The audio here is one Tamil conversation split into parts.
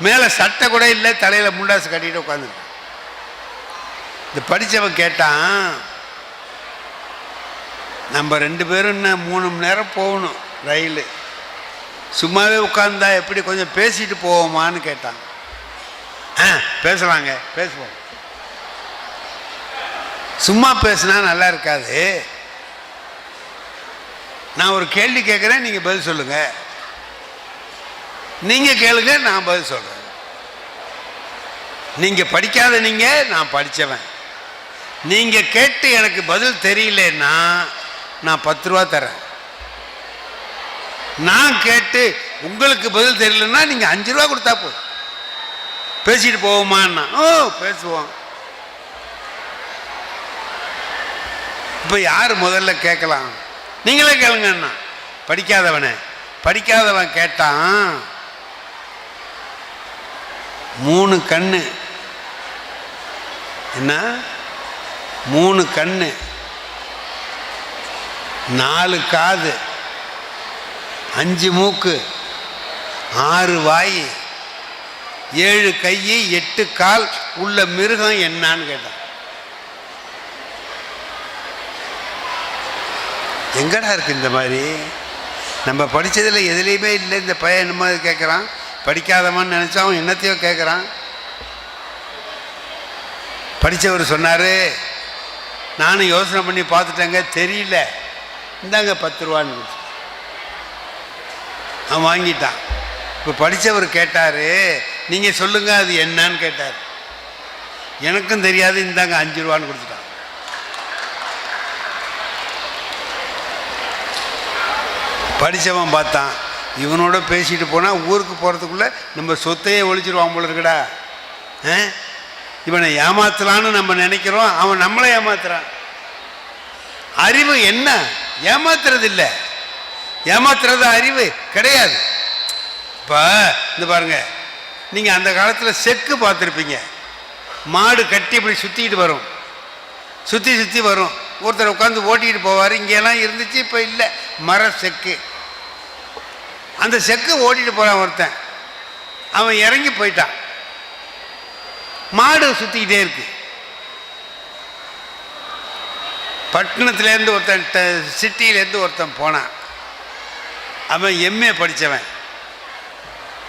மேலே சட்டை கூட இல்லை, தலையில் முண்டாசு கட்டிட்டு உட்காந்துருக்கான். இந்த படித்தவன் கேட்டான், நம்ம 2 பேரும் இன்னும் 3 மணி நேரம் போகணும் ரயில், சும்மாவே உட்காந்தா எப்படி, கொஞ்சம் பேசிட்டு போவோமான்னு கேட்டான். பேசலாங்க, பேசுவோம். சும்மா பேசினா நல்லா இருக்காது, நான் ஒரு கேள்வி கேட்குறேன், நீங்கள் பதில் சொல்லுங்க, நீங்கள் கேளுங்க, நான் பதில் சொல்கிறேன். நீங்கள் படிக்காத, நான் படித்தவன், நீங்கள் கேட்டு எனக்கு பதில் தெரியலன்னா நான் 10 ரூபா தரேன். நான் கேட்டு உங்களுக்கு பதில் தெரியலன்னா நீங்கள் 5 ரூபா கொடுத்தா போதும். பேசிட்டு போவோமான்னா பேசுவோம். இப்போ யார் முதல்ல கேட்கலாம்? நீங்களே கேளுங்கண்ணா. படிக்காதவன் கேட்டான், 3 கண்ணு, என்ன 3 கண்ணு, 4 காது, 5 மூக்கு, 6 வாய், 7 கை, 8 கால் உள்ள மிருகம் என்னான்னு கேட்டான். எங்கடா இருக்கு இந்த மாதிரி? நம்ம படித்ததில் எதுலேயுமே இல்லை. இந்த பையன் என்ன மாதிரி கேட்குறான், படிக்காதவன்னு நினச்சா அவன் என்னத்தையோ கேட்குறான். படித்தவர் சொன்னார், நானும் யோசனை பண்ணி பார்த்துட்டேங்க, தெரியல, இந்தாங்க 10 ரூபான்னு கொடுத்து அவன் வாங்கிட்டான். இப்போ படித்தவர் கேட்டார், நீங்கள் சொல்லுங்கள் அது என்னன்னு கேட்டார். எனக்கும் தெரியாது, இந்தாங்க 5 ரூபான்னு கொடுத்துட்டான். படித்தவன் பார்த்தான், இவனோட பேசிட்டு போனால் ஊருக்கு போகிறதுக்குள்ளே நம்ம சொத்தையே ஒழிச்சிருவான் போல இருக்குடா. இவனை ஏமாத்தலான்னு நம்ம நினைக்கிறோம், அவன் நம்மளை ஏமாத்துறான். அறிவு என்ன? ஏமாத்துறது இல்லை, ஏமாத்துறது அறிவு கிடையாது. இப்போ இந்த பாருங்க, நீங்கள் அந்த காலத்தில் செக்கு பார்த்துருப்பீங்க. மாடு கட்டி இப்படி சுற்றிக்கிட்டு வரும், சுற்றி வரும், ஒருத்தர் உட்காந்து ஓட்டிக்கிட்டு போவார். இங்கெல்லாம் இருந்துச்சு, இப்போ இல்லை, மர செக்கு. அந்த செக்கு ஓட்டிகிட்டு போகிறான் ஒருத்தன், அவன் இறங்கி போயிட்டான், மாடு சுற்றிக்கிட்டே இருக்கு. பட்டணத்துலேருந்து ஒருத்தன், சிட்டியிலேருந்து ஒருத்தன் போனான். அவன் எம்ஏ படித்தவன்.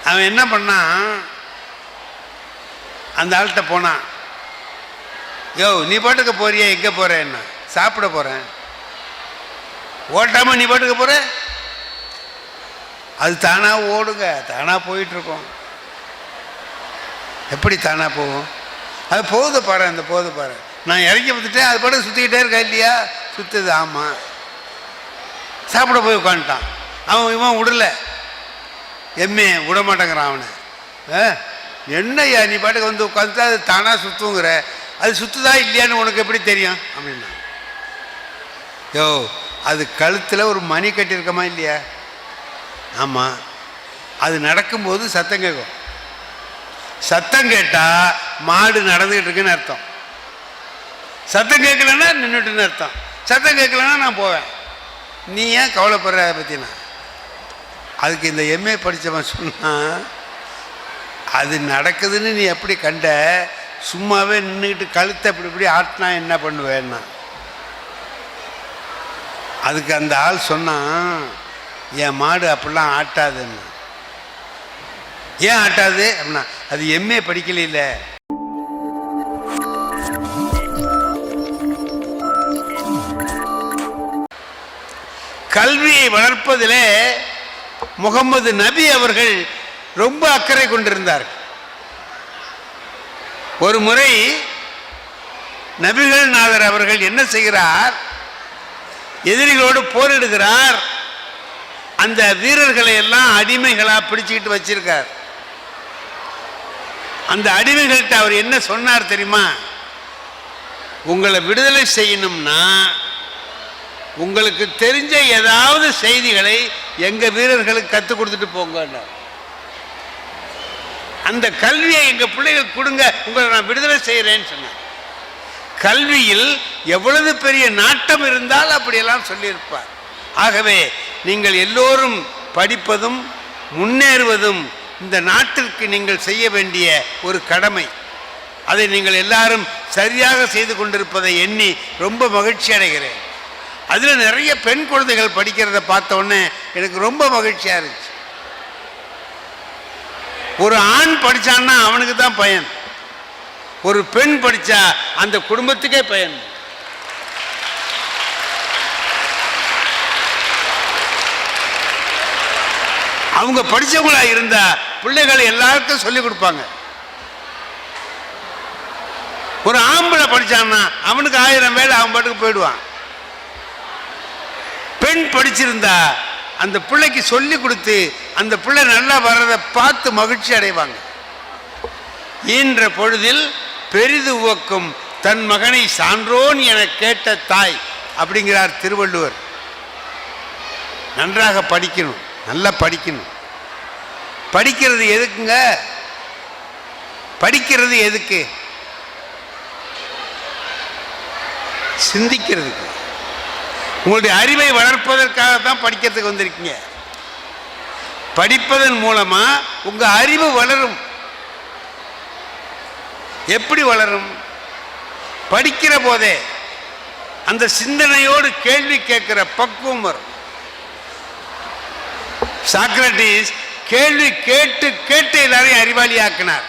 அவன் என்ன பண்ணான், அந்த ஆள்கிட்ட போனான், யோ நீ பாட்டுக்கு போறியா, எங்கே போகிறேன்னா, சாப்பிட போகிறேன். ஓட்டாமல் நீ பாட்டுக்கு போகிற? அது தானாக ஓடுங்க, தானாக போயிட்டுருக்கோம். எப்படி தானாக போகும்? அது போகுது பாரு, அந்த போகுது பாரு. நான் இறங்கி பார்த்துட்டேன், அது பாட்டு சுற்றிக்கிட்டே இருக்கா இல்லையா? சுற்றுது. ஆமாம். சாப்பிட போய் உட்காந்துட்டான். இவன் விடலை, எம்ஏ விட மாட்டேங்கிறான் அவனை. என்னையா நீ பாட்டுக்கு வந்து உட்காந்துட்டா அது தானாக சுற்றுங்கிற, அது சுற்றுதா இல்லையான்னு உனக்கு எப்படி தெரியும் அப்படின்னா, யோ அது கழுத்தில் ஒரு மணி கட்டியிருக்கமா இல்லையா? ஆமாம். அது நடக்கும்போது சத்தம் கேட்கும். சத்தம் கேட்டால் மாடு நடந்துக்கிட்டு இருக்குன்னு அர்த்தம். சத்தம் கேட்கலன்னா நின்றுட்டுன்னு அர்த்தம். சத்தம் கேட்கலன்னா நான் போவேன். நீ ஏன் கவலைப்படுற அதை பற்றினா? அதுக்கு இந்த எம்ஏ படித்தவன் சொன்னான், அது நடக்குதுன்னு நீ எப்படி கண்ட? சும்மாவே நின்றுக்கிட்டு கழுத்தை இப்படி இப்படி ஆட்டினா என்ன பண்ணுவேன்னா. அதுக்கு அந்த ஆள் சொன்னான், என் மாடு அப்படிலாம் ஆட்டாதுன்னு. ஏன் ஆட்டாது அப்படின்னா, அது எம்ஏ படிக்கல. கல்வியை வளர்ப்பதிலே முகமது நபி அவர்கள் ரொம்ப அக்கறை கொண்டிருந்தார். ஒரு முறை நபிகள் நாதர் அவர்கள் என்ன செய்கிறார், எதிரிகளோடு போரிடுகிறார். அந்த வீரர்களை எல்லாம் அடிமைகளா பிடிச்சிக்கிட்டு வச்சிருக்கார். அந்த அடிமைகள்கிட்ட அவர் என்ன சொன்னார் தெரியுமா? உங்களை விடுதலை செய்யணும்னா உங்களுக்கு தெரிஞ்ச ஏதாவது செய்திகளை எங்க வீரர்களுக்கு கற்றுக் கொடுத்துட்டு போங்க. அந்த கல்வியை எங்க பிள்ளைகள் கொடுங்க, உங்களை நான் விடுதலை செய்யறேன்னு சொன்னார். கல்வியில் எவ்வளவு பெரிய நாட்டம் இருந்தால் அப்படியெல்லாம் சொல்லியிருப்பார். ஆகவே நீங்கள் எல்லோரும் படிப்பதும் முன்னேறுவதும் இந்த நாட்டிற்கு நீங்கள் செய்ய வேண்டிய ஒரு கடமை. அதை நீங்கள் எல்லாரும் சரியாக செய்து கொண்டிருப்பதை எண்ணி ரொம்ப மகிழ்ச்சி அடைகிறேன். அதில் நிறைய பெண் குழந்தைகள் படிக்கிறத பார்த்த உடனே எனக்கு ரொம்ப மகிழ்ச்சியாக இருந்துச்சு. ஒரு ஆண் படித்தான்னா அவனுக்கு தான் பயன், ஒரு பெண் படித்தா அந்த குடும்பத்துக்கே பயன். அவங்க படித்தவங்களா இருந்தா பிள்ளைகளை எல்லாருக்கும் சொல்லிக் கொடுப்பாங்க. ஒரு ஆம்பளை படித்தான்னா அவனுக்கு 1000 வேலை, அவன் பாட்டுக்கு போயிடுவான். பெண் படிச்சிருந்தா அந்த பிள்ளைக்கு சொல்லி கொடுத்து அந்த பிள்ளை நல்லா வர்றதை பார்த்து மகிழ்ச்சி அடைவாங்க. ஈன்ற பொழுதில் பெரிது உவக்கும் தன் மகனை சான்றோன் என கேட்ட தாய் அப்படிங்கிறார் திருவள்ளுவர். நன்றாக படிக்கணும், நல்லா படிக்கணும். படிக்கிறது எதுக்குங்க? படிக்கிறது எதுக்கு? சிந்திக்கிறதுக்கு, உங்களுடைய அறிவை வளர்ப்பதற்காக தான் படிக்கிறதுக்கு வந்திருக்கீங்க. படிப்பதன் மூலமா உங்க அறிவு வளரும். எப்படி வளரும்? படிக்கிற போதே அந்த சிந்தனையோடு கேள்வி கேட்கிற பக்குவம் வரும். சாக்ரட்டிஸ் கேள்வி கேட்டு கேட்டு எல்லாரையும் அறிவாளி ஆக்கினார்.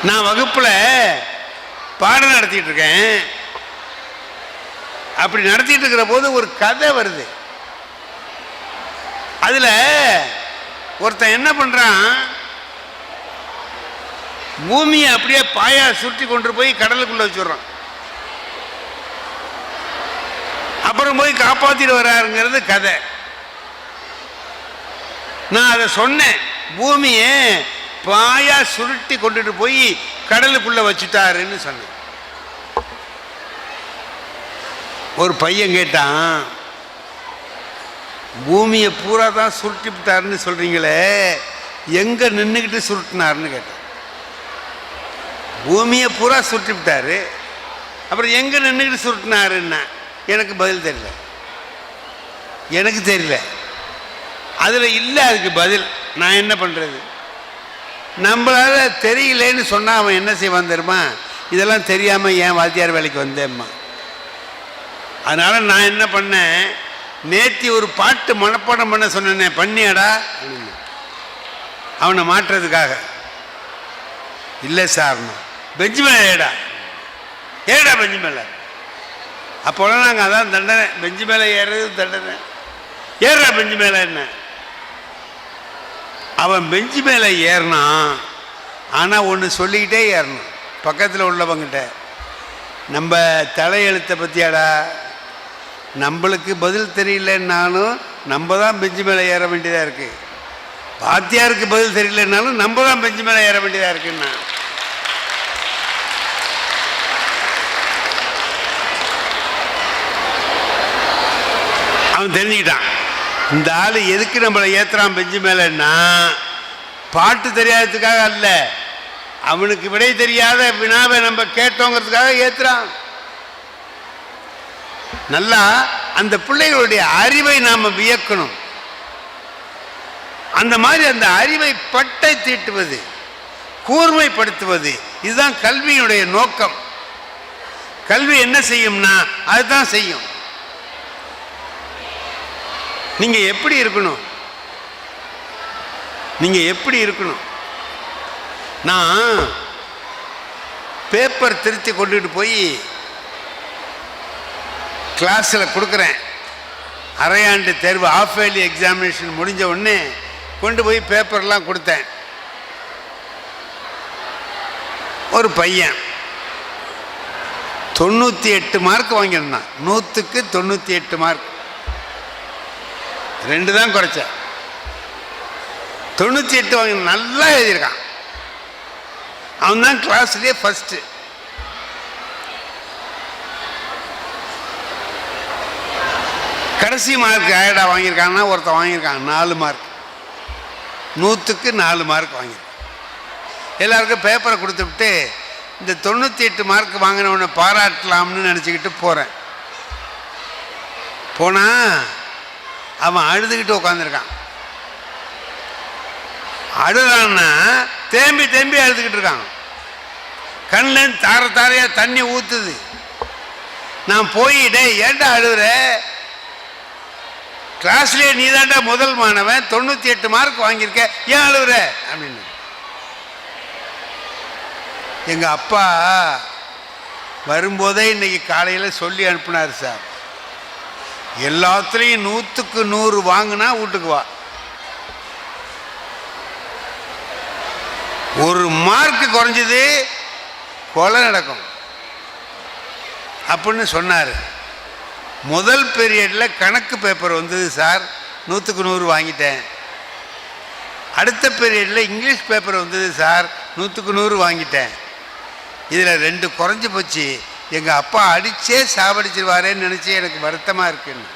நான் வகுப்புல பாடம் நடத்திட்டு இருக்கேன். அப்படி நடத்திட்டு இருக்கிற போது ஒரு கதை வருது. அதுல ஒருத்தன் என்ன பண்றான், பூமியை அப்படியே பாயா சுற்றி கொண்டு போய் கடலுக்குள்ள வச்சுடுறான். அப்புறம் போய் காப்பாத்திட்டு வர்றாருங்கிறது கதை. நான் அதை சொன்னேன், பூமியை பாயா சுருட்டி கொண்டுட்டு போய் கடலுக்குள்ள வச்சுட்டாருன்னு சொன்னேன். ஒரு பையன் கேட்டான், பூமியை பூரா தான் சுருட்டி விட்டாருன்னு சொல்றீங்களே, எங்க நின்றுக்கிட்டு சுருட்டினாருன்னு கேட்டான். பூமியை பூரா சுருட்டி விட்டாரு, அப்புறம் எங்க நின்றுக்கிட்டு சுருட்டினாருன்னா எனக்கு பதில் தெரியல. எனக்கு தெரியல, அதுல இல்லை அதுக்கு பதில். நான் என்ன பண்றது? நம்மளால தெரியலேன்னு சொன்னா அவன் என்ன செய்வான் தெரியுமா? இதெல்லாம் தெரியாம ஏன் வாத்தியார் வேலைக்கு வந்தேம்மா. அதனால நான் என்ன பண்ணேன், நேத்தி ஒரு பாட்டு மனப்பாடம் பண்ண சொன்னேன், பண்ணியாடா அவனை மாற்றுறதுக்காக. இல்லை சார், பெஞ்சு மேலே ஏடா ஏடா பெஞ்சு மேலே. அப்போலாம் நாங்கள் அதான் தண்டனை, பெஞ்சு மேலே ஏறுறது தண்டனை. ஏறுறா பெஞ்சு மேலே. என்ன அவன் பெஞ்சு மேலே ஏறினான், ஆனால் ஒன்று சொல்லிக்கிட்டே ஏறணும் பக்கத்தில் உள்ளவங்கிட்ட. நம்ம தலையெழுத்தை பற்றியாடா, நம்மளுக்கு பதில் தெரியலன்னாலும் நம்ம தான் பெஞ்சு மேலே ஏற வேண்டியதாக இருக்குது. வாத்தியாருக்கு பதில் தெரியலன்னாலும் நம்ம தான் பெஞ்சு மேலே ஏற வேண்டியதாக இருக்குன்னா. அவன் தெரிஞ்சுக்கிட்டான், இந்த ஆள் எதுக்கு நம்மளை ஏற்றுறான் பெஞ்சு மேலேன்னா, பாட்டு தெரியாததுக்காக அல்ல, அவனுக்கு விடை தெரியாத வினாவை நம்ம கேட்டோங்கிறதுக்காக ஏற்றுறான். நல்லா அந்த பிள்ளைகளுடைய அறிவை நாம் வியக்கணும். அந்த மாதிரி அந்த அறிவை பட்டை தீட்டுவது, கூர்மைப்படுத்துவது, இதுதான் கல்வியினுடைய நோக்கம். கல்வி என்ன செய்யும்னா அதுதான் செய்யும். நீங்க எப்படி இருக்கணும்? நீங்க எப்படி இருக்கணும்? நான் பேப்பர் திருத்தி கொண்டுட்டு போய் கிளாஸில் கொடுக்குறேன். அரையாண்டு தேர்வு ஆஃப் இயர்லி எக்ஸாமினேஷன் முடிஞ்ச உடனே கொண்டு போய் பேப்பர்லாம் கொடுத்தேன். ஒரு பையன் 98 மார்க் வாங்கியிருந்தான். 100க்கு 98 மார்க், 2 தான் குறைச்சேன். 98 வாங்கி நல்லா எழுதியிருக்கான். அவன் தான் கிளாஸ்லேயே ஃபஸ்ட்டு. கடைசி மார்க் ஆயிடா வாங்கியிருக்கான்னா ஒருத்தன் வாங்கியிருக்கான் 4 மார்க், 100க்கு 4 மார்க் வாங்கியிருக்கான். எல்லாருக்கும் பேப்பரை கொடுத்து விட்டு இந்த 98 மார்க் வாங்கினவனை பாராட்டலாம்னு நினச்சிக்கிட்டு போகிறேன். போனால் அவன் அழுதுகிட்டு உட்காந்துருக்கான். அழுறான்னா தேம்பி தேம்பி அழுதுகிட்டு இருக்காங்க. கண்ணில் தார தாரையா தண்ணி ஊத்துது. நான் போயிட்டே ஏன்டா அழுகுற, கிளாஸ்லேயே நீ தாண்டா முதல் மாணவன், 98 மார்க் வாங்கியிருக்க, ஏன் அழுகுற அப்படின்னு. எங்க அப்பா வரும்போதே இன்னைக்கு காலையில் சொல்லி அனுப்புனார் சார், எல்லாத்துலேயும் 100க்கு 100 வாங்கினா வீட்டுக்கு வா, 1 மார்க் குறைஞ்சது கொலை நடக்கும் அப்படின்னு சொன்னார். முதல் பீரியடில் கணக்கு பேப்பர் வந்தது சார், 100க்கு 100 வாங்கிட்டேன். அடுத்த பீரியடில் இங்கிலீஷ் பேப்பர் வந்தது சார், 100க்கு 100 வாங்கிட்டேன். இதில் 2 குறைஞ்சி போச்சு. எங்கள் அப்பா அடித்தே சாவடிச்சிருவாரேன்னு நினச்சி எனக்கு வருத்தமாக இருக்குன்னு.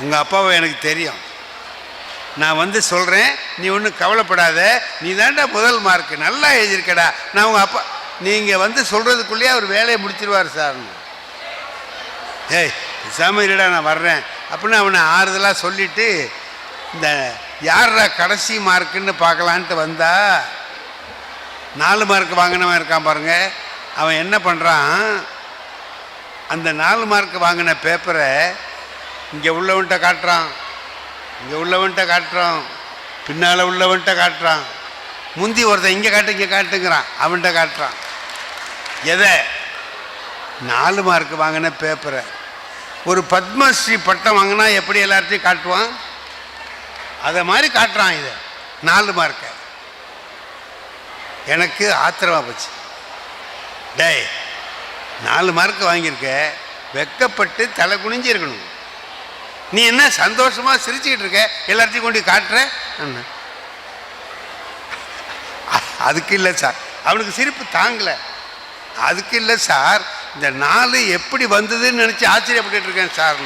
உங்கள் அப்பாவை எனக்கு தெரியும், நான் வந்து சொல்கிறேன், நீ ஒன்றும் கவலைப்படாத, நீ தாண்டா முதல் மார்க்கு, நல்லா எழுதியிருக்கடா. நான் உங்கள் அப்பா, நீங்கள் வந்து சொல்கிறதுக்குள்ளேயே அவர் வேலையை முடிச்சிருவார் சார்னு. ஏய் சாமிடா நான் வர்றேன் அப்படின்னு அவனை ஆறுதலாக சொல்லிவிட்டு, இந்த யாரா கடைசி மார்க்குன்னு பார்க்கலான்ட்டு வந்தா 4 மார்க் வாங்கினவன் இருக்கான் பாருங்க, அவன் என்ன பண்ணுறான், அந்த 4 மார்க் வாங்கின பேப்பரை இங்கே உள்ளவன்கிட்ட காட்டுறான், இங்கே உள்ளவன்கிட்ட காட்டுறான், பின்னால் உள்ளவன்கிட்ட காட்டுறான், முந்தி ஒருத்தன் இங்கே காட்டு இங்கே காட்டுங்கிறான், அவன்கிட்ட காட்டுறான். எதை? 4 மார்க் வாங்கின பேப்பரை. ஒரு பத்மஸ்ரீ பட்டம் வாங்கினா எப்படி எல்லார்ட்டையும் காட்டுவான், அதை மாதிரி காட்டுறான் இதை 4 மார்க்கை. எனக்கு ஆத்திரமா போச்சு. டேய் 4 மார்க் வாங்கியிருக்க, வெக்கப்பட்டு தலை குனிஞ்சு இருக்கணும், நீ என்ன சந்தோஷமாக சிரிச்சுக்கிட்டு இருக்க, எல்லாத்தையும் கொண்டு காட்டுற. அதுக்கு இல்லை சார், அவனுக்கு சிரிப்பு தாங்கலை. அதுக்கு இல்லை சார், இந்த 4 எப்படி வந்ததுன்னு நினச்சி ஆச்சரியப்பட்டு இருக்கேன் சார்.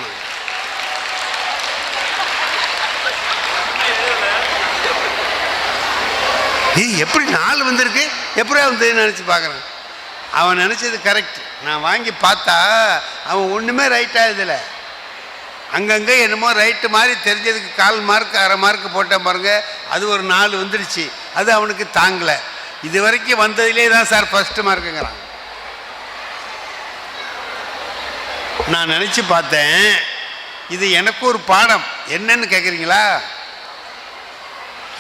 எப்படி 4 வந்திருக்கு, எப்படியா வந்ததுன்னு நினச்சி பார்க்குறேன். அவன் நினச்சது கரெக்ட். நான் வாங்கி பார்த்தா அவன் ஒன்றுமே ரைட்டாக இதில் அங்கங்கே என்னமோ ரைட்டு மாதிரி தெரிஞ்சதுக்கு 1/4 மார்க் 1/2 மார்க் போட்டேன் பாருங்க, அது ஒரு 4 வந்துடுச்சு. அது அவனுக்கு தாங்கலை. இது வரைக்கும் வந்ததுலே தான் சார் ஃபஸ்ட்டு மார்க்குங்கிறான். நான் நினச்சி பார்த்தேன், இது எனக்கு ஒரு பாடம். என்னன்னு கேட்குறீங்களா?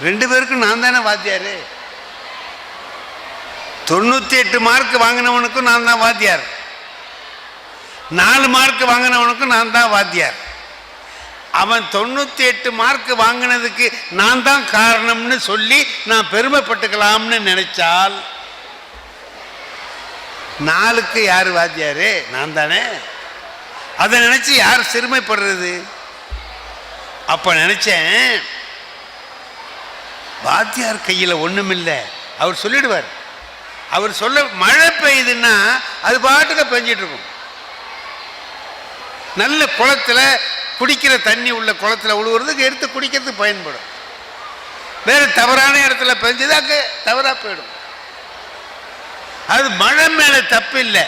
2 பேருக்கும் நான் தானே வாத்தியார். 98 மார்க் வாங்கினவனுக்கும் நான் தான் வாத்தியார், 4 மார்க் வாங்கினவனுக்கும் நான் தான் வாத்தியார். அவன் 98 மார்க் வாங்கினதுக்கு நான் தான் காரணம்னு சொல்லி நான் பெருமைப்பட்டுக்கலாம்னு நினைச்சால் 4க்கு யார் வாத்தியாரு? நான் தானே. அதை நினைச்சு யார் சிறுமைப்படுறது? அப்ப நினைச்சேன், வாத்தியார் கையில் ஒண்ணுமில்லை, அவர் சொல்லிடுவார். அவர் சொல்ல மழை பெய்யுதுன்னா அது பாட்டுக்கு பெஞ்சிட்டு இருக்கும். நல்ல குளத்துல குடிக்கிற தண்ணி உள்ள குளத்துல விழுவுறதுக்கு எடுத்து குடிக்கிறதுக்கு பயன்படும். வேறு தவறான இடத்துல பெஞ்சது அங்கே தவறா போயிடும். அது மழை மேல தப்பு இல்லை,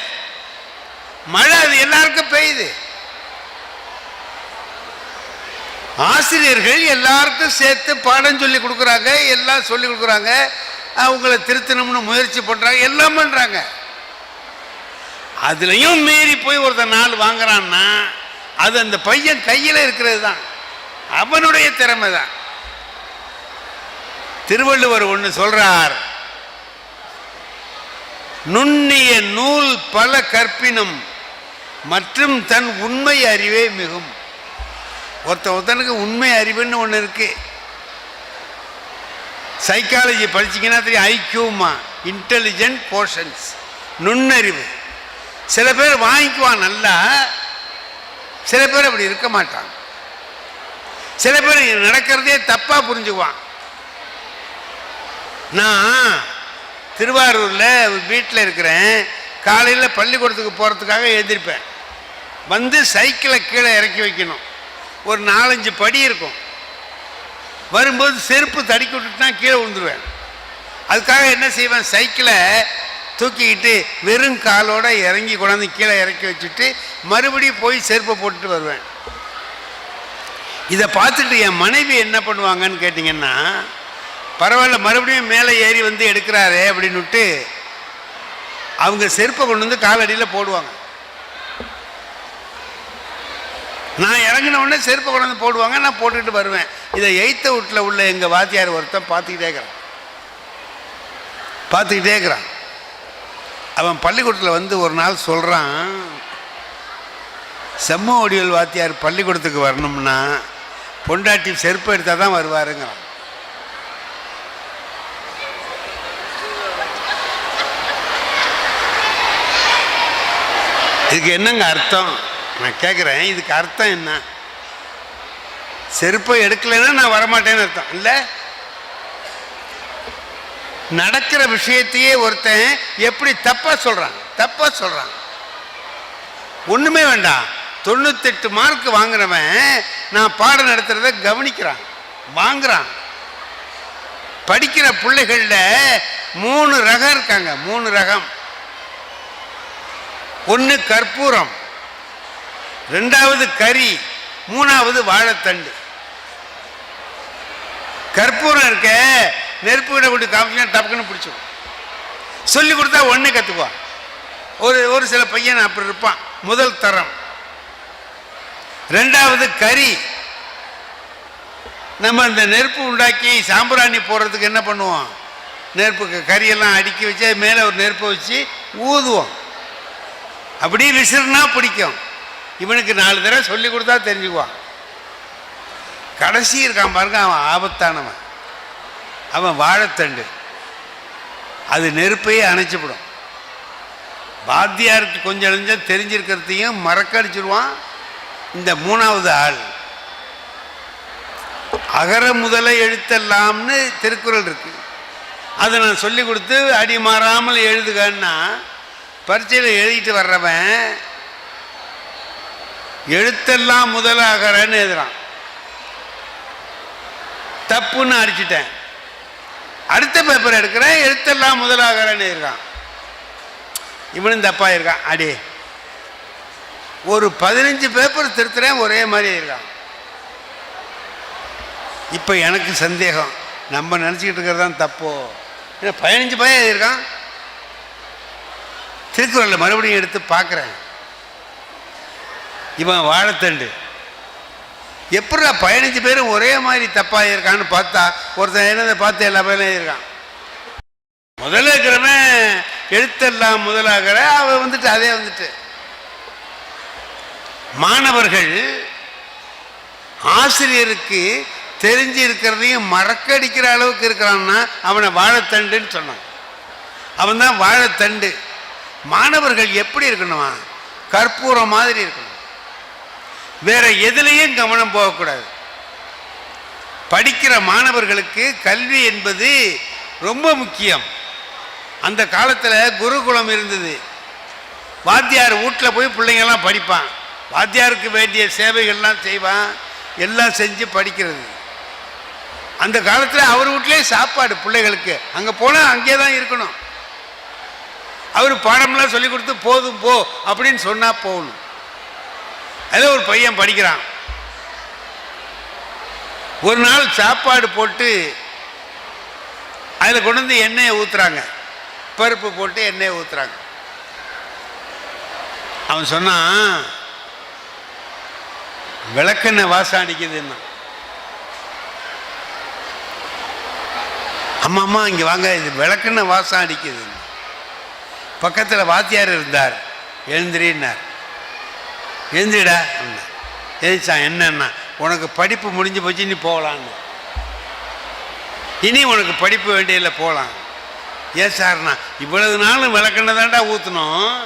மழை அது எல்லாருக்கும் பெய்யுது. ஆசிரியர்கள் எல்லாருக்கும் சேர்த்து பாடம் சொல்லி கொடுக்குறாங்க, எல்லாம் சொல்லி கொடுக்குறாங்க, அவங்கள திருத்தணும்னு முயற்சி பண்றாங்க, எல்லாம் பண்றாங்க. அதுலயும் மீறி போய் ஒருத்தர் 4 வாங்குறான்னா அது அந்த பையன் கையில் இருக்கிறது தான், அவனுடைய திறமை தான். திருவள்ளுவர் ஒன்று சொல்றார், நுண்ணிய நூல் பல கற்பினும் மற்றும் தன் உண்மை அறிவே மிகும். ஒருத்தனுக்கு உண்மை அறிவுன்னு ஒன்று இருக்கு. சைக்காலஜி படிச்சிங்கன்னா தெரியும், ஐக்யூமா, இன்டெலிஜென்ட் கோஷன்ஸ், நுண்ணறிவு. சில பேர் வாங்கிக்குவான் நல்லா, சில பேர் அப்படி இருக்க மாட்டான். சில பேர் நடக்கிறதே தப்பா புரிஞ்சுக்குவான். நான் திருவாரூரில் வீட்டில் இருக்கிறேன், காலையில் பள்ளிக்கூடத்துக்கு போகிறதுக்காக எழுந்திருப்பேன். வந்து சைக்கிளை கீழே இறக்கி வைக்கணும், ஒரு 4-5 படி இருக்கும். வரும்போது செருப்பு தடுக்கி விட்டுட்டு தான் கீழே விழுந்துருவேன். அதுக்காக என்ன செய்வேன், சைக்கிளை தூக்கிக்கிட்டு வெறும் காலோட இறங்கி கொண்டாந்து கீழே இறக்கி வச்சுட்டு மறுபடியும் போய் செருப்பை போட்டுட்டு வருவேன். இதை பார்த்துட்டு என் மனைவி என்ன பண்ணுவாங்கன்னு கேட்டிங்கன்னா, பரவாயில்ல, மறுபடியும் மேலே ஏறி வந்து எடுக்கிறாரே அப்படின்னுட்டு அவங்க செருப்பை கொண்டு வந்து காலடியில் போடுவாங்க. நான் இறங்கின உடனே செருப்பை கொண்டு வந்து போடுவாங்க, நான் போட்டுக்கிட்டு வருவேன். இதை எய்த்த வீட்டில் உள்ள எங்கள் வாத்தியார் ஒருத்தன் பார்த்துக்கிட்டே இருக்கிறான். அவன் பள்ளிக்கூடத்தில் வந்து ஒரு நாள் சொல்கிறான், செம்ம ஒடியல் வாத்தியார் பள்ளிக்கூடத்துக்கு வரணும்னா பொண்டாட்டி செருப்பு எடுத்தால் தான் வருவாருங்கிறான். இதுக்கு என்னங்க அர்த்தம்? நான் கேட்குறேன், இதுக்கு அர்த்தம் என்ன? செருப்பை எடுக்கலைன்னா நான் வரமாட்டேன்னு அர்த்தம் இல்லை. நடக்கிற விஷயத்தையே ஒருத்தன் எப்படி தப்பாக சொல்கிறான். ஒன்றுமே வேண்டாம், 98 மார்க் வாங்குறவன் நான் பாடம் நடத்துறத கவனிக்கிறான், வாங்குறான். படிக்கிற பிள்ளைகளில் 3 ரகம் இருக்காங்க. 3 ரகம். ஒன்று கற்பூரம், 2வது கறி, 3வது வாழைத்தண்டு. கற்பூரம் இருக்க நெருப்பு கிட்ட கொண்டு காமிச்சா டப்புக்குன்னு பிடிச்சிடும். சொல்லி கொடுத்தா ஒன்று கற்றுக்குவான். ஒரு சில பையன் அப்படி இருப்பான், முதல் தரம். 2வது கறி. நம்ம இந்த நெருப்பு உண்டாக்கி சாம்பிராணி போடுறதுக்கு என்ன பண்ணுவோம்? நெருப்புக்கு கறியெல்லாம் அடுக்கி வச்சு மேலே ஒரு நெருப்பை வச்சு ஊதுவோம். அப்படியே விசிறுனா பிடிக்கும். இவனுக்கு 4 தடவை சொல்லி கொடுத்தா தெரிஞ்சுக்குவான். கடைசி இருக்கான் பாருங்க, அவன் ஆபத்தானவன். அவன் வாழைத்தண்டு, அது நெருப்பையே அணைச்சிவிடும். வாத்தியாருக்கு கொஞ்சம் நெஞ்சம் தெரிஞ்சிருக்கிறதையும் மறக்கடிச்சிடுவான். இந்த 3வது ஆள் அகர முதல எழுத்தெல்லாம்னு திருக்குறள் இருக்கு. அதை நான் சொல்லி கொடுத்து அடி மாறாமல் எழுதுகன்னா பரீட்சையில் எழுதிட்டு வர்றவன் எழுத்தெல்லாம் முதல அகரன்னு எழுதுறான். தப்புன்னு அடிச்சிட்டேன். அடுத்த பேப்பர் எடுக்கிறேன், எழுத்தெல்லாம் முதலாகறன்னு இருக்கான். இவனும் தப்பா இருக்கான். அடி ஒரு 15 பேப்பர் திருத்துறேன், ஒரே மாதிரி இருக்கான். இப்போ எனக்கு சந்தேகம், நம்ம நினச்சிக்கிட்டு இருக்கிறது தான் தப்போ? ஏன்னா 15 பையன் இருக்கான். திருக்குறளில் மறுபடியும் எடுத்து பார்க்குறேன், இவன் வாழைத்தண்டு. எப்படா 15 பேரும் ஒரே மாதிரி தப்பாக இருக்கான்னு பார்த்தா ஒருத்தன் என்னதை பார்த்து எல்லா பேரும் இருக்கான். முதல்ல இருக்கிறவன் எழுத்தெல்லாம் முதலாகிற அவன் வந்துட்டு அதே வந்துட்டு. மாணவர்கள் ஆசிரியருக்கு தெரிஞ்சு இருக்கிறதையும் மறக்கடிக்கிற அளவுக்கு இருக்கிறான்னா அவனை வாழைத்தண்டுன்னு சொன்னான். அவன் தான் வாழைத்தண்டு. மாணவர்கள் எப்படி இருக்கணுமா? கற்பூரம் மாதிரி இருக்கணும். வேற எதுலையும் கவனம் போகக்கூடாது. படிக்கிற மாணவர்களுக்கு கல்வி என்பது ரொம்ப முக்கியம். அந்த காலத்தில் குருகுலம் இருந்தது. வாத்தியார் வீட்டில் போய் பிள்ளைங்கள்லாம் படிப்பான். வாத்தியாருக்கு வேண்டிய சேவைகள்லாம் செய்வான், எல்லாம் செஞ்சு படிக்கிறது. அந்த காலத்தில் அவர் வீட்டிலே சாப்பாடு பிள்ளைகளுக்கு. அங்கே போனால் அங்கே தான் இருக்கணும். அவர் பாடமெல்லாம் சொல்லி கொடுத்து போதும் போ அப்படின்னு சொன்னால் போகணும். அதில் ஒரு பையன் படிக்கிறான். ஒரு நாள் சாப்பாடு போட்டு அதில் கொண்டு வந்து எண்ணெயை ஊற்றுறாங்க, பருப்பு போட்டு எண்ணெயை ஊற்றுறாங்க. அவன் சொன்னான், விளக்கெண்ணெய் வாசம் அடிக்குதுன்னா. அம்மா அம்மா இங்கே வாங்க, இது விளக்கெண்ணெய் வாசம் அடிக்குதுன்னு. பக்கத்தில் வாத்தியார் இருந்தார். எழுந்திரின்னார். எழுந்திரிடா. எழுதிச்சான். என்னன்னா, உனக்கு படிப்பு முடிஞ்சு போச்சு, நீ போகலான்னு. இனி உனக்கு படிப்பு வேண்டியதில்லை, போகலாம். ஏன் சார்ண்ணா, இவ்வளவு நாளும் விளக்கெண்ணெய் தான்டா ஊற்றணும்.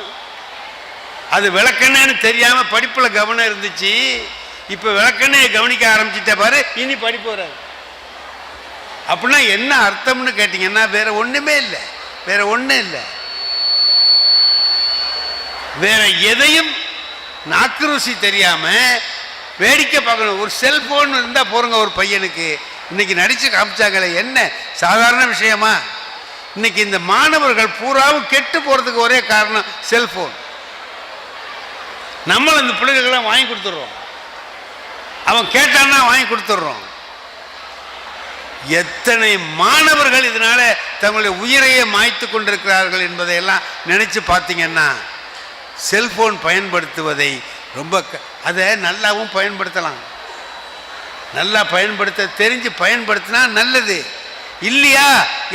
அது விளக்கெண்ணெய்னு தெரியாமல் படிப்பில் கவனம் இருந்துச்சு. இப்போ விளக்கெண்ணெயை கவனிக்க ஆரம்பிச்சிட்ட பாரு, இனி படிப்பு வராது. அப்படின்னா என்ன அர்த்தம்னு கேட்டிங்கன்னா வேற ஒன்றுமே இல்லை. வேற ஒன்றும் இல்லை. வேற எதையும் நாக்கு ருசி தெரியாம வேடிக்கை பார்க்கணும். ஒரு செல்போன் இருந்தால் போறங்க ஒரு பையனுக்கு. இன்னைக்கு நடிச்சு காமிச்சாங்களே, என்ன சாதாரண விஷயமா? இன்னைக்கு இந்த மாணவர்கள் பூராவும் கெட்டு போறதுக்கு ஒரே காரணம் செல்போன். நம்ம இந்த பிள்ளைகளுக்கெல்லாம் வாங்கி கொடுத்துட்றோம். அவன் கேட்டான்னா வாங்கி கொடுத்துட்றோம். எத்தனை மாணவர்கள் இதனால தங்களுடைய உயிரையே மாய்த்து கொண்டிருக்கிறார்கள் என்பதையெல்லாம் நினைச்சு பார்த்தீங்கன்னா செல்போன் பயன்படுத்துவதை ரொம்ப அதை நல்லாவும் பயன்படுத்தலாம். நல்லா பயன்படுத்த தெரிஞ்சு பயன்படுத்தினா நல்லது. இல்லையா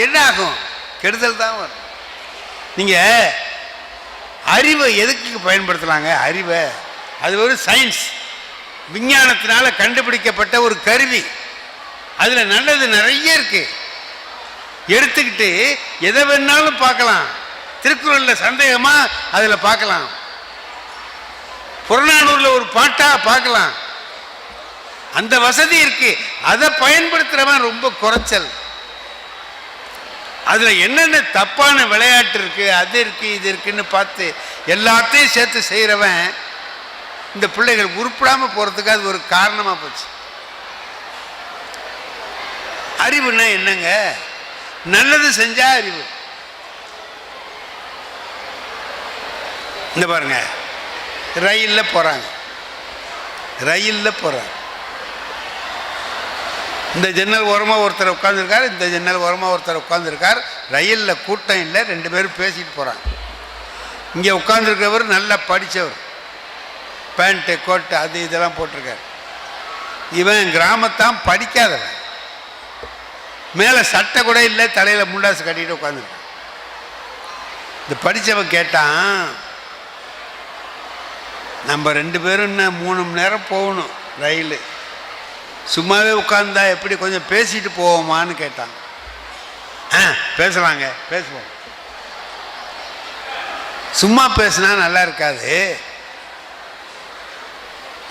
என்ன ஆகும்? கெடுதல் தான் வரும். நீங்கள் அறிவை எதுக்கு பயன்படுத்தலாங்க? அறிவை அது ஒரு சயின்ஸ், விஞ்ஞானத்தினால கண்டுபிடிக்கப்பட்ட ஒரு கருவி. அதில் நல்லது நிறைய இருக்கு. எடுத்துக்கிட்டு எதை வேணாலும் பார்க்கலாம். திருக்குறளில் சந்தேகமா அதில் பார்க்கலாம். புறநானூரில் ஒரு பாட்டா பார்க்கலாம். அந்த வசதி இருக்கு. அதை பயன்படுத்துறவன் ரொம்ப குறைச்சல். அதில் என்னென்ன தப்பான விளையாட்டு இருக்கு, அது இருக்கு, இது இருக்குன்னு பார்த்து எல்லாத்தையும் சேர்த்து செய்கிறவன் இந்த பிள்ளைகள் உருப்படாமல் போகிறதுக்கு அது ஒரு காரணமாக போச்சு. அறிவுன்னா என்னங்க? நல்லது செஞ்சா அறிவு. இந்த பாருங்க, ரயிலில் போகிறாங்க. இந்த ஜன்னல் ஓரமாக ஒருத்தர் உட்காந்துருக்கார், இந்த ஜன்னல் ஓரமாக ஒருத்தர் உட்காந்துருக்கார். ரயிலில் கூட்டம் இல்லை, 2 பேரும் பேசிட்டு போகிறாங்க. இங்கே உட்காந்துருக்கிறவர் நல்லா படித்தவர், பேண்ட்டு கோட்டு அது இதெல்லாம் போட்டிருக்கார். இவன் கிராமத்தான் படிக்காதவன், மேலே சட்டை கூட இல்லை, தலையில் முண்டாசு கட்டிட்டு உட்காந்துருக்கான். இந்த படித்தவன் கேட்டான், நம்ம 2 பேரும் இன்னும் 3 மணி நேரம் போகணும் ரயில், சும்மாவே உட்காந்தா எப்படி, கொஞ்சம் பேசிட்டு போவோமான்னு கேட்டான். பேசலாங்க, பேசுவோம். சும்மா பேசினா நல்லா இருக்காது.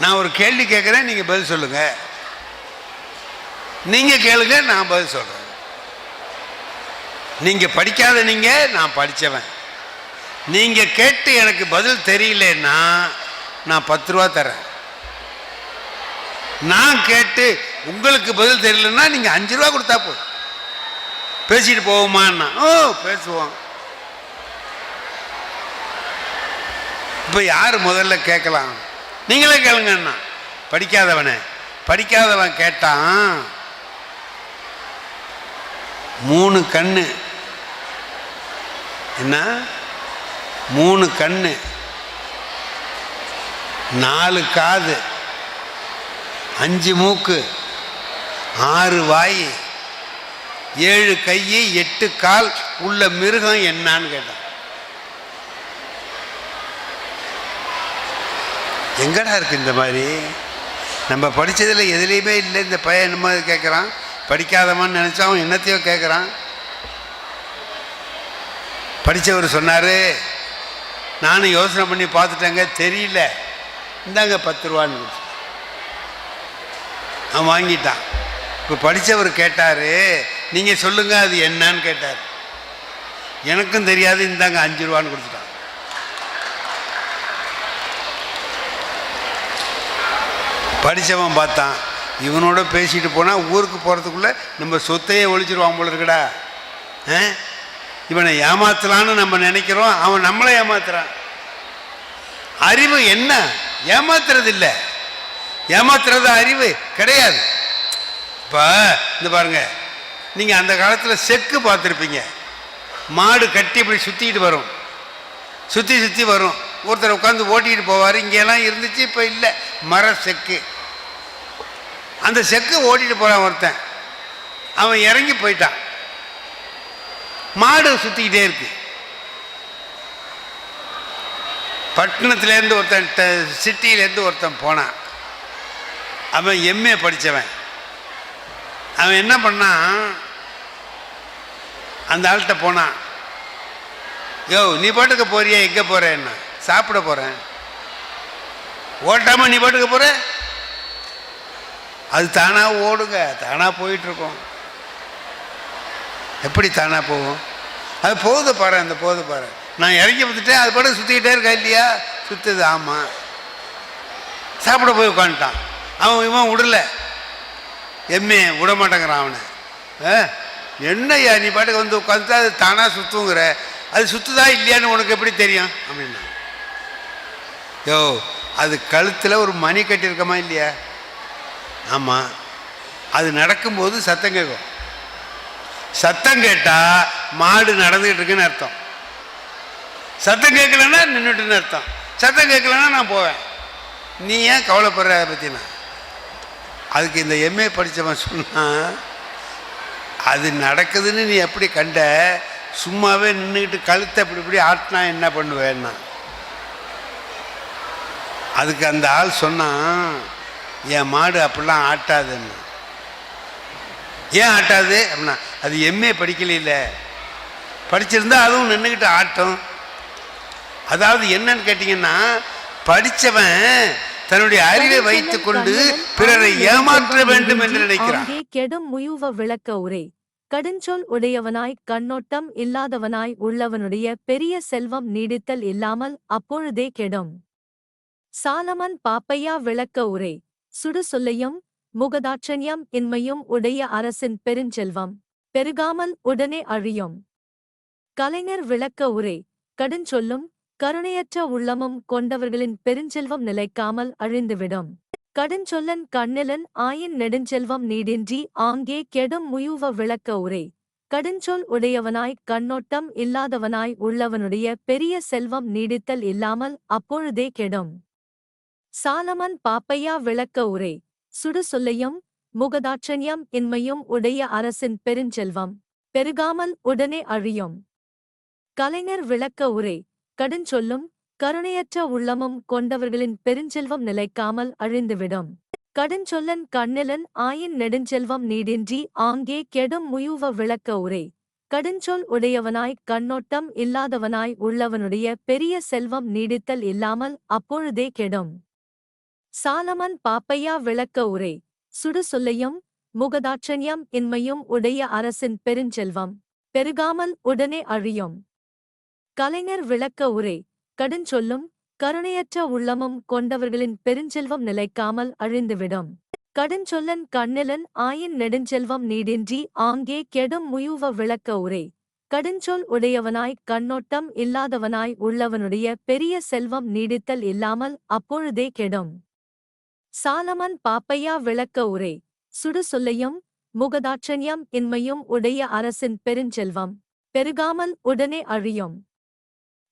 நான் ஒரு கேள்வி கேட்குறேன், நீங்கள் பதில் சொல்லுங்க. நீங்கள் கேளுங்க, நான் பதில் சொல்கிறேன். நீங்கள் படிக்காத, நீங்கள், நான் படித்தவன். நீங்கள் கேட்டு எனக்கு பதில் தெரியலன்னா நான் 10 ரூபா தரேன். நான் கேட்டு உங்களுக்கு பதில் தெரியலன்னா நீங்கள் 5 ரூபா கொடுத்தா போதும். பேசிட்டு போவோமான்னா பேசுவோம். இப்போ யார் முதல்ல கேட்கலாம்? நீங்களே கேளுங்கண்ணா. படிக்காதவன் கேட்டான். 3 கண்ணு, என்ன 3 கண்ணு, 4 காது, 5 மூக்கு, 6 வாய், 7 கை, 8 கால் உள்ள மிருகம் என்னான்னு கேட்டான். எங்கடா இருக்கு இந்த மாதிரி? நம்ம படித்ததில் எதுலேயுமே இல்லை. இந்த பையன் என்னமோ கேட்குறான், படிக்காதவன்னு நினச்சா அவன் என்னத்தையோ கேட்குறான். படித்தவர் சொன்னார், நானும் யோசனை பண்ணி பார்த்துட்டேங்க, தெரியல, இந்தாங்க 10 ரூபான்னு கொடுத்து அவன் வாங்கிட்டான். இப்போ படித்தவர் கேட்டார், நீங்கள் சொல்லுங்கள் அது என்னன்னு கேட்டார். எனக்கும் தெரியாது, இந்தாங்க 5 ரூபான்னு கொடுத்துட்டான். படித்தவன் பார்த்தான், இவனோட பேசிட்டு போனால் ஊருக்கு போகிறதுக்குள்ளே நம்ம சொத்தையே ஒழிச்சிருவான் போல இருக்குடா. இவனை ஏமாத்தலான்னு நம்ம நினைக்கிறோம், அவன் நம்மளை ஏமாத்துறான். அறிவு என்ன? ஏமாத்துறது இல்லை. ஏமாத்துறது அறிவு கிடையாது. இப்போ இந்த பாருங்க, நீங்கள் அந்த காலத்தில் செக்கு பார்த்துருப்பீங்க. மாடு கட்டி இப்படி சுற்றிக்கிட்டு வரும், சுற்றி வரும். ஒருத்தர் உட்காந்து ஓட்டிக்கிட்டு போவார். இங்கெல்லாம் இருந்துச்சு, இப்போ இல்லை. மர செக்கு. அந்த செக்கு ஓட்டிகிட்டு போகிறான் ஒருத்தன். அவன் இறங்கி போயிட்டான். மாடு சுற்றிக்கிட்டே இருக்கு. பட்டணத்துலேருந்து ஒருத்தன், சிட்டியிலேருந்து ஒருத்தன் போனான். அவன் எம்ஏ படித்தவன். அவன் என்ன பண்ணான், அந்த ஆள்கிட்ட போனான். யோ, நீ பாட்டுக்கு போறியா? எங்கே போகிறேன்னா, சாப்பிட போகிறேன். ஓட்டாமல் நீ பாட்டுக்கு போகிற? அது தானாக ஓடுங்க, தானாக போயிட்டுருக்கோம். எப்படி தானாக போகும்? அது போகுது பாரு, அந்த போகுது பாரு. நான் இறங்கி வந்துட்டேன், அது பாட்டு சுற்றிக்கிட்டே இருக்கா இல்லையா? சுற்றுது. ஆமாம். சாப்பிட போய் உட்காந்துட்டான். இவன் விடல, எம்ஏ விட மாட்டேங்கிறான் அவனை. என்னய்யா நீ பாட்டுக்கு வந்து உட்காந்துட்டா அது தானாக சுற்றுங்கிற, அது சுற்றுதா இல்லையான்னு உனக்கு எப்படி தெரியும் அப்படின்னா. யோ, அது கழுத்தில் ஒரு மணி கட்டியிருக்கமா இல்லையா? ஆமாம். அது நடக்கும்போது சத்தம் கேட்கும். சத்தம் கேட்டா மாடு நடந்துகிட்டு இருக்குன்னு அர்த்தம். சத்தம் கேட்கலன்னா நின்றுட்டுன்னு அர்த்தம். சத்தம் கேட்கலன்னா நான் போவேன். நீ ஏன் கவலைப்படுற அதை பற்றினா? அதுக்கு இந்த எம்ஏ படித்தவன் சொன்னான், அது நடக்குதுன்னு நீ எப்படி கண்ட? சும்மாவே நின்றுக்கிட்டு கழுத்தை இப்படி இப்படி ஆட்டினா என்ன பண்ணுவேன்னா? அதுக்கு அந்த ஆள் சொன்னான், என் மாடு அப்படிலாம் ஆட்டாதுன்னு. ஏன் ஆட்டாது அப்படின்னா, அது எம்ஏ படிக்கல, படிச்சிருந்தா அதுவும் நின்றுக்கிட்டு ஆட்டம். அதாவது என்னன்னு கேட்டீங்கன்னா, படித்தவன் தன்னுடைய அறிவை வைத்துக் கொண்டு பிறரை ஏமாற்ற வேண்டும் என்று நினைக்கிறான். கெடும் முயுவ விளக்க உரை. கடுஞ்சொல் உடையவனாய் கண்ணோட்டம் இல்லாதவனாய் உள்ளவனுடைய பெரிய செல்வம் நீடித்தல் இல்லாமல் அப்பொழுதே கெடும். சாலமன் பாப்பையா விளக்க உரை. சுடு சொல்லையும் முகதாட்சண்யம் இன்மையும் உடைய அரசின் பெருஞ்செல்வம் பெருகாமல் உடனே அழியும். கலைஞர் விளக்க உரை. கடுஞ்சொல்லும் கருணையற்ற உள்ளமும் கொண்டவர்களின் பெருஞ்செல்வம் நிலைக்காமல் அழிந்துவிடும். கடுஞ்சொல்லன் கண்ணிலன் ஆயின் நெடுஞ்செல்வம் நீடின்றி ஆங்கே கெடும் முயுவ விளக்க உரை. கடுஞ்சொல் உடையவனாய் கண்ணோட்டம் இல்லாதவனாய் உள்ளவனுடைய பெரிய செல்வம் நீடித்தல் இல்லாமல் அப்பொழுதே கெடும். சாலமன் பாப்பையா விளக்க உரை. சுடு சொல்லையும் முகதாட்சண்யம் இன்மையும் உடைய அரசின் பெருஞ்செல்வம் பெருகாமல் உடனே அழியும். கலைஞர் விளக்க உரை. கடுஞ்சொல்லும் கருணையற்ற உள்ளமும் கொண்டவர்களின் பெருஞ்செல்வம் நிலைக்காமல் அழிந்துவிடும். கடுஞ்சொல்லன் கண்ணிலன் ஆயின் நெடுஞ்செல்வம் நீடின்றி ஆங்கே கெடும் முயுவ விளக்க உரை. கடுஞ்சொல் உடையவனாய் கண்ணோட்டம் இல்லாதவனாய் உள்ளவனுடைய பெரிய செல்வம் நீடித்தல் இல்லாமல் அப்பொழுதே கெடும். சாலமன் பாப்பையா விளக்க உரை. சுடு சொல்லையும் முகதாட்சண்யம் இன்மையும் உடைய அரசின் பெருஞ்செல்வம் பெருகாமல் உடனே அழியும். கலைஞர் விளக்க உரை. கடுஞ்சொல்லும் கருணையற்ற உள்ளமும் கொண்டவர்களின் பெருஞ்செல்வம் நிலைக்காமல் அழிந்துவிடும். கடுஞ்சொல்லன் கண்ணிலன் ஆயின் நெடுஞ்செல்வம் நீடின்றி ஆங்கே கெடும் முயுவ விளக்க உரை. கடுஞ்சொல் உடையவனாய் கண்ணோட்டம் இல்லாதவனாய் உள்ளவனுடைய பெரிய செல்வம் நீடித்தல் இல்லாமல் அப்பொழுதே கெடும். சாலமன் பாப்பையா விளக்க உரை. சுடு சொல்லையும் முகதாட்சண்யம் இன்மையும் உடைய அரசின் பெருஞ்செல்வம் பெருகாமல் உடனே அழியும்.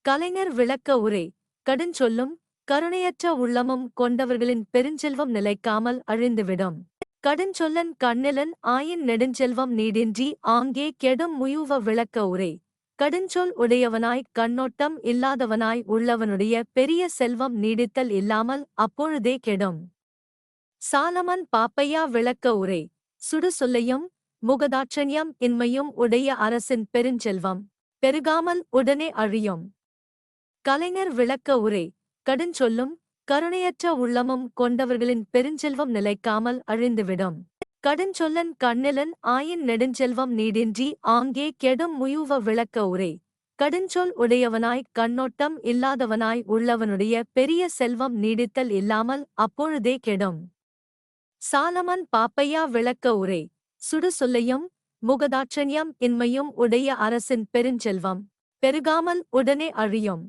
கலைஞர் விளக்க உரை. கடுஞ்சொல்லும் கருணையற்ற உள்ளமும் கொண்டவர்களின் பெருஞ்செல்வம் நிலைக்காமல் அழிந்துவிடும். கடுஞ்சொல்லன் கண்ணிலன் ஆயின் நெடுஞ்செல்வம் நீடின்றி ஆங்கே கெடும் முயுவ விளக்க உரை. கடுஞ்சொல் உடையவனாய் கண்ணோட்டம் இல்லாதவனாய் உள்ளவனுடைய பெரிய செல்வம் நீடித்தல் இல்லாமல் அப்பொழுதே கெடும். சாலமன் பாப்பையா விளக்க உரை. சுடு சொல்லையும் முகதாட்சண்யம் இன்மையும் உடைய அரசின் பெருஞ்செல்வம் பெருகாமல் உடனே அழியும். கலைஞர் விளக்க உரை. கடுஞ்சொல்லும் கருணையற்ற உள்ளமும் கொண்டவர்களின் பெருஞ்செல்வம் நிலைக்காமல் அழிந்துவிடும். கடுஞ்சொல்லன் கண்ணிலன் ஆயின் நெடுஞ்செல்வம் நீடின்றி ஆங்கே கெடும் முயுவ விளக்க உரை. கடுஞ்சொல் உடையவனாய் கண்ணோட்டம் இல்லாதவனாய் உள்ளவனுடைய பெரிய செல்வம் நீடித்தல் இல்லாமல் அப்பொழுதே கெடும். சாலமன் பாப்பையா விளக்க உரை. சுடு சொல்லையும் முகதாட்சண்யம் இன்மையும் உடைய அரசின் பெருஞ்செல்வம் பெருகாமல் உடனே அழியும்.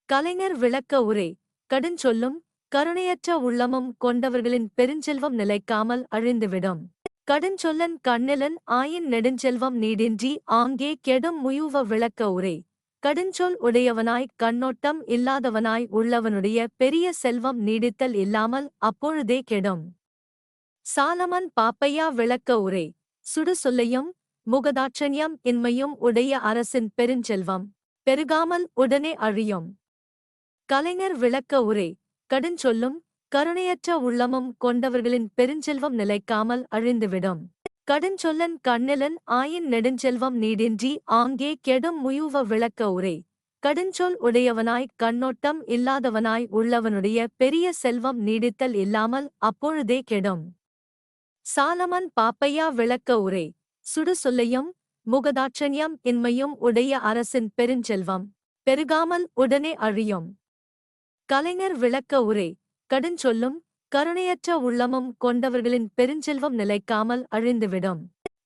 கலைஞர் விளக்க உரை. கடுஞ்சொல்லும் கருணையற்ற உள்ளமும் கொண்டவர்களின் பெருஞ்செல்வம் நிலைக்காமல் அழிந்துவிடும். கடுஞ்சொல்லன் கண்ணிலன் ஆயின் நெடுஞ்செல்வம் நீடின்றி ஆங்கே கெடும் முயுவ விளக்க உரை. கடுஞ்சொல் உடையவனாய் கண்ணோட்டம் இல்லாதவனாய் உள்ளவனுடைய பெரிய செல்வம் நீடித்தல் இல்லாமல் அப்பொழுதே கெடும். சாலமன் பாப்பையா விளக்க உரை. சுடு சொல்லையும் முகதாட்சண்யம் இன்மையும் உடைய அரசின் பெருஞ்செல்வம் பெருகாமல் உடனே அழியும். கலைஞர் விளக்க உரை. கடுஞ்சொல்லும் கருணையற்ற உள்ளமும் கொண்டவர்களின் பெருஞ்செல்வம் நிலைக்காமல் அழிந்துவிடும். கடுஞ்சொல்லன் கண்ணிலன் ஆயின் நெடுஞ்செல்வம் நீடின்றி ஆங்கே கெடும் முயுவ விளக்க உரை. கடுஞ்சொல் உடையவனாய் கண்ணோட்டம் இல்லாதவனாய் உள்ளவனுடைய பெரிய செல்வம் நீடித்தல் இல்லாமல் அப்பொழுதே கெடும். சாலமன் பாப்பையா விளக்க உரை. சுடு சொல்லையும் முகதாட்சண்யம் இன்மையும் உடைய அரசின் பெருஞ்செல்வம் பெருகாமல் உடனே அழியும். கலைஞர் விளக்க உரை. கடுஞ்சொல்லும் கருணையற்ற உள்ளமும் கொண்டவர்களின் பெருஞ்செல்வம் நிலைக்காமல் அழிந்துவிடும்.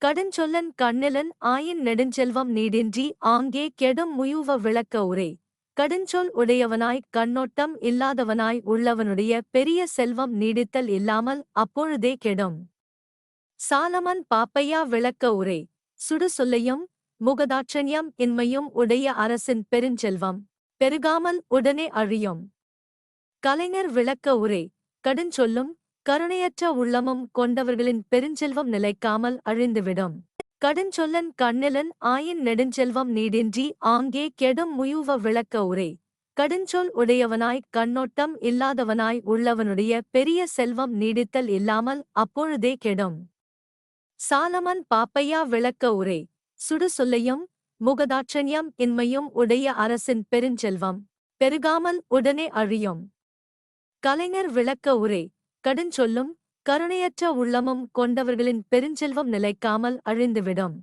கடுஞ்சொல்லன் கண்ணிலன் ஆயின் நெடுஞ்செல்வம் நீடின்றி ஆங்கே கெடும் முயுவ விளக்க உரை. கடுஞ்சொல் உடையவனாய் கண்ணோட்டம் இல்லாதவனாய் உள்ளவனுடைய பெரிய செல்வம் நீடித்தல் இல்லாமல் அப்பொழுதே கெடும். சாலமன் பாப்பையா விளக்க உரை. சுடுசொல்லையும் முகதாட்சண்யம் இன்மையும் உடைய அரசின் பெருஞ்செல்வம் பெருகாமல் உடனே அழியும். கலைஞர் விளக்க உரை. கடுஞ்சொல்லும் கருணையற்ற உள்ளமும் கொண்டவர்களின் பெருஞ்செல்வம் நிலைக்காமல் அழிந்துவிடும். கடுஞ்சொல்லன் கண்ணிலன் ஆயின் நெடுஞ்செல்வம் நீடின்றி ஆங்கே கெடும். முயூவ விளக்க உரை. கடுஞ்சொல் உடையவனாய் கண்ணோட்டம் இல்லாதவனாய் உள்ளவனுடைய பெரிய செல்வம் நீடித்தல் இல்லாமல் அப்பொழுதே கெடும். சாலமன் பாப்பையா விளக்க உரை. சுடுசொல்லையும் முகதாட்சண்யம் இன்மையும் உடைய அரசின் பெருஞ்செல்வம் பெருகாமல் உடனே அழியும். கலைஞர் விளக்க உரை. கடுஞ்சொல்லும் கருணையற்ற உள்ளமும் கொண்டவர்களின் பெருஞ்செல்வம் நிலைக்காமல் அழிந்துவிடும்.